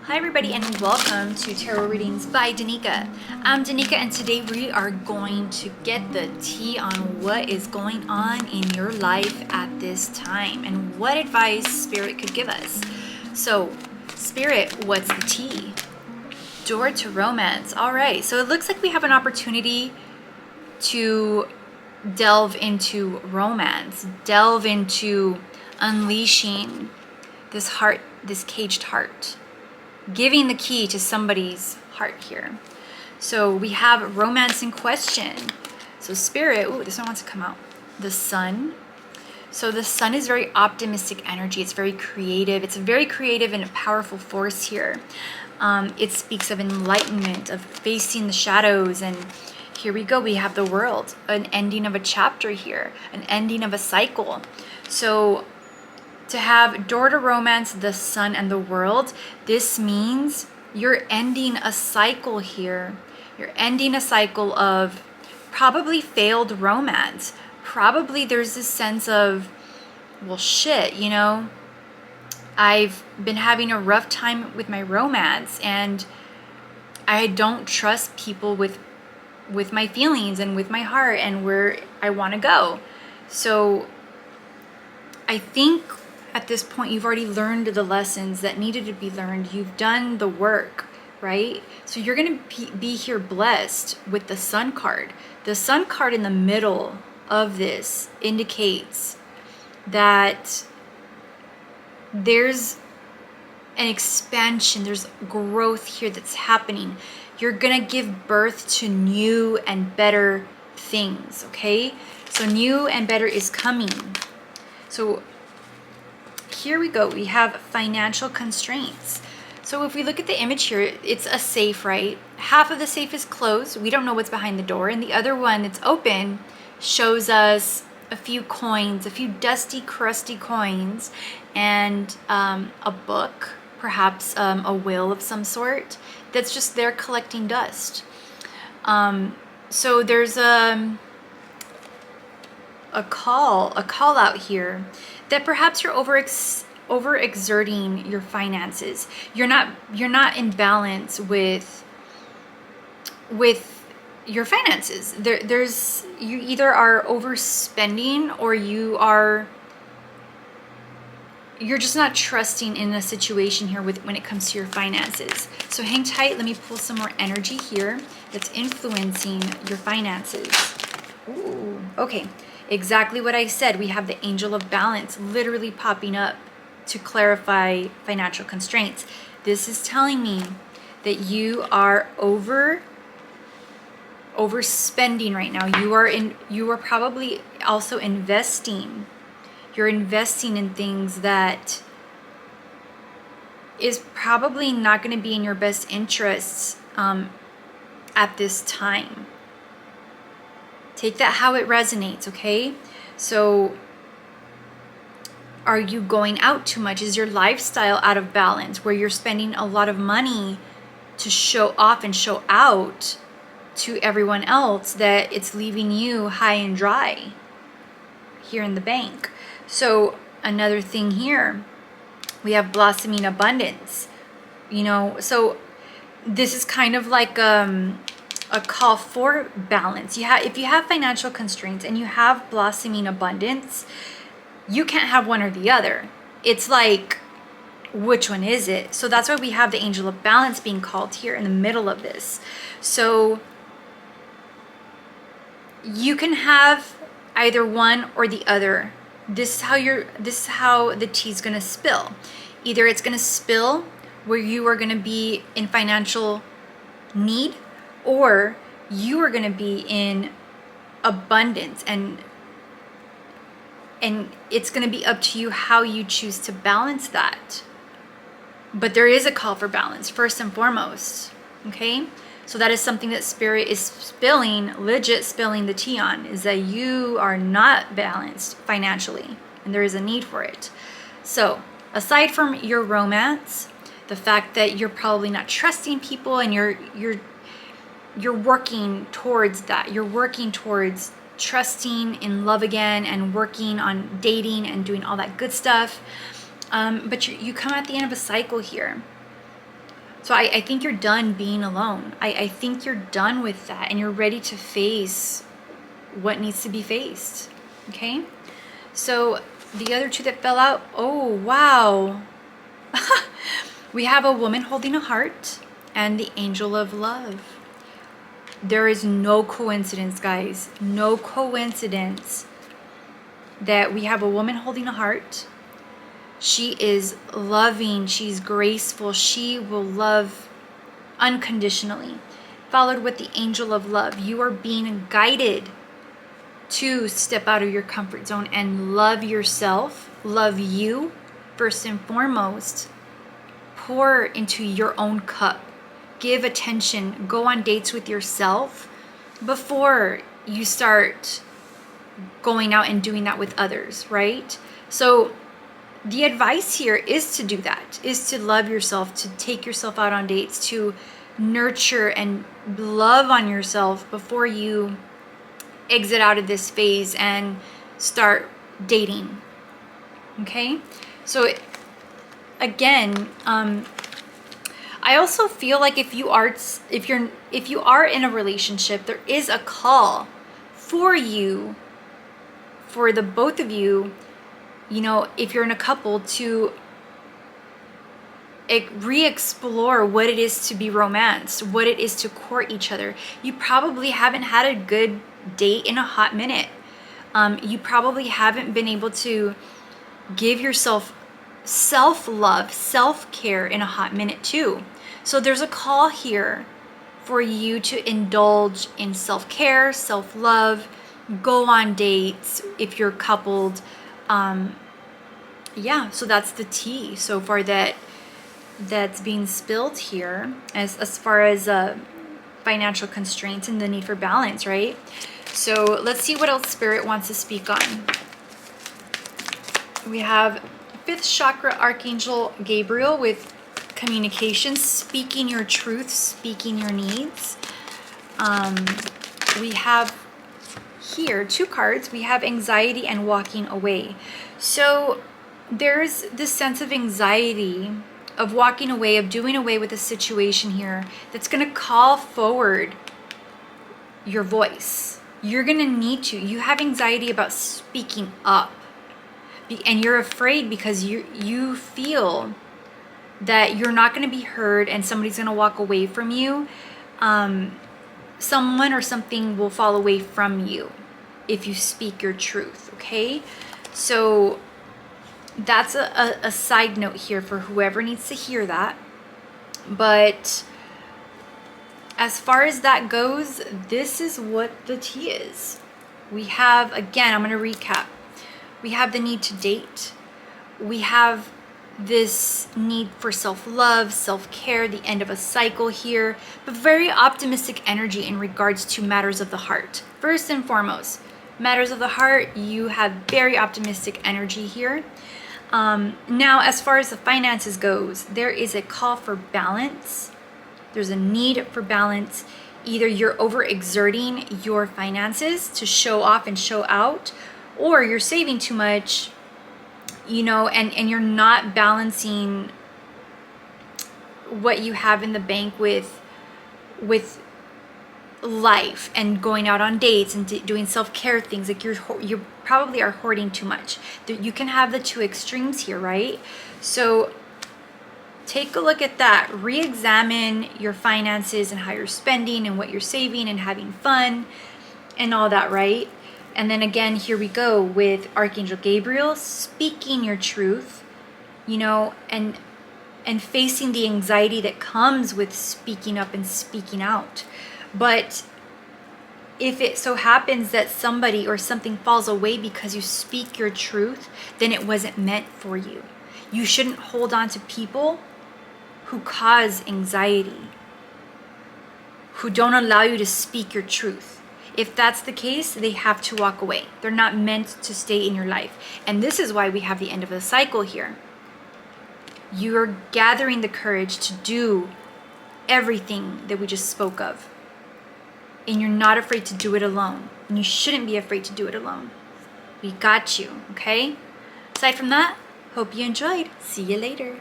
Hi everybody and welcome to Tarot Readings by Danika. I'm Danika and today we are going to get the tea on what is going on in your life at this time and what advice Spirit could give us. So, Spirit, what's the tea? Door to romance. All right, so it looks like we have an opportunity to delve into romance, delve into unleashing this heart, this caged heart, giving the key to somebody's heart here. So we have romance in question. So Spirit, ooh, this one wants to come out. The Sun. So the Sun is very optimistic energy. It's very creative. It's a very creative and a powerful force here. It speaks of enlightenment, of facing the shadows. And here we go. We have the World, an ending of a chapter here, an ending of a cycle. So to have door to romance, the Sun, and the World, this means you're ending a cycle here. You're ending a cycle of probably failed romance. Probably there's this sense of, well, shit, you know, I've been having a rough time with my romance and I don't trust people with my feelings and with my heart and where I want to go. So I think at this point, you've already learned the lessons that needed to be learned. You've done the work, right? So you're going to be here blessed with the Sun card. The Sun card in the middle of this indicates that there's an expansion, there's growth here that's happening. You're going to give birth to new and better things, okay? So new and better is coming. So here we go. We have financial constraints. So if we look at the image here, it's a safe, right? Half of the safe is closed. We don't know what's behind the door. And the other one that's open shows us a few coins, a few dusty, crusty coins, and a book, perhaps a will of some sort that's just there collecting dust. So there's a call out here that perhaps you're overexerting your finances. You're not in balance with your finances. There's you either are overspending or you're just not trusting in a situation here when it comes to your finances. So hang tight. Let me pull some more energy here that's influencing your finances. Ooh, okay. Exactly what I said. We have the Angel of Balance literally popping up to clarify financial constraints. This is telling me that you are overspending right now. You are probably also investing. You're investing in things that is probably not going to be in your best interests at this time. Take that how it resonates, okay? So are you going out too much? Is your lifestyle out of balance where you're spending a lot of money to show off and show out to everyone else that it's leaving you high and dry here in the bank? So another thing here, we have blossoming abundance. You know, so this is kind of like a call for balance. If you have financial constraints and you have blossoming abundance, you can't have one or the other. It's like, which one is it? So that's why we have the Angel of Balance being called here in the middle of this. So you can have either one or the other. This is how the tea's gonna spill. Either it's gonna spill where you are gonna be in financial need, or you are going to be in abundance, and it's going to be up to you how you choose to balance that. But there is a call for balance first and foremost, okay? So that is something that Spirit is legit spilling the tea on, is that you are not balanced financially and there is a need for it. So aside from your romance, the fact that you're probably not trusting people and you're working towards that. You're working towards trusting in love again and working on dating and doing all that good stuff. But you come at the end of a cycle here. So I think you're done being alone. I think you're done with that and you're ready to face what needs to be faced. Okay? So the other two that fell out, oh, wow. We have a woman holding a heart and the angel of love. There is no coincidence, guys. No coincidence that we have a woman holding a heart. She is loving. She's graceful. She will love unconditionally. Followed with the angel of love. You are being guided to step out of your comfort zone and love yourself. Love you first and foremost. Pour into your own cup. Give attention. Go on dates with yourself before you start going out and doing that with others, right? So the advice here is to do that, is to love yourself, to take yourself out on dates, to nurture and love on yourself before you exit out of this phase and start dating. Okay? So again, I also feel like if you are in a relationship, there is a call for you, for the both of you, you know, if you're in a couple, to re-explore what it is to be romanced, what it is to court each other. You probably haven't had a good date in a hot minute. You probably haven't been able to give yourself self-love, self-care in a hot minute too. So there's a call here for you to indulge in self-care, self-love, go on dates if you're coupled. Yeah, so that's the tea so far that's being spilled here as far as financial constraints and the need for balance, right? So let's see what else Spirit wants to speak on. We have 5th chakra Archangel Gabriel with communication, speaking your truth, speaking your needs. We have here 2 cards. We have anxiety and walking away. So there's this sense of anxiety, of walking away, of doing away with a situation here that's going to call forward your voice. You're going to need to. You have anxiety about speaking up. And you're afraid because you feel that you're not going to be heard and somebody's going to walk away from you. Someone or something will fall away from you if you speak your truth, okay? So that's a side note here for whoever needs to hear that. But as far as that goes, this is what the tea is. We have, again, I'm going to recap. We have the need to date. We have this need for self-love, self-care, the end of a cycle here, but very optimistic energy in regards to matters of the heart. First and foremost, matters of the heart, you have very optimistic energy here. Now, as far as the finances goes, there is a call for balance. There's a need for balance. Either you're overexerting your finances to show off and show out, or you're saving too much, you know, and you're not balancing what you have in the bank with life and going out on dates and doing self-care things. Like you probably are hoarding too much. You can have the 2 extremes here, right? So take a look at that. Re-examine your finances and how you're spending and what you're saving and having fun and all that, right? And then again, here we go with Archangel Gabriel, speaking your truth, you know, and facing the anxiety that comes with speaking up and speaking out. But if it so happens that somebody or something falls away because you speak your truth, then it wasn't meant for you. You shouldn't hold on to people who cause anxiety, who don't allow you to speak your truth. If that's the case, they have to walk away. They're not meant to stay in your life. And this is why we have the end of the cycle here. You're gathering the courage to do everything that we just spoke of. And you're not afraid to do it alone. And you shouldn't be afraid to do it alone. We got you, okay? Aside from that, hope you enjoyed. See you later.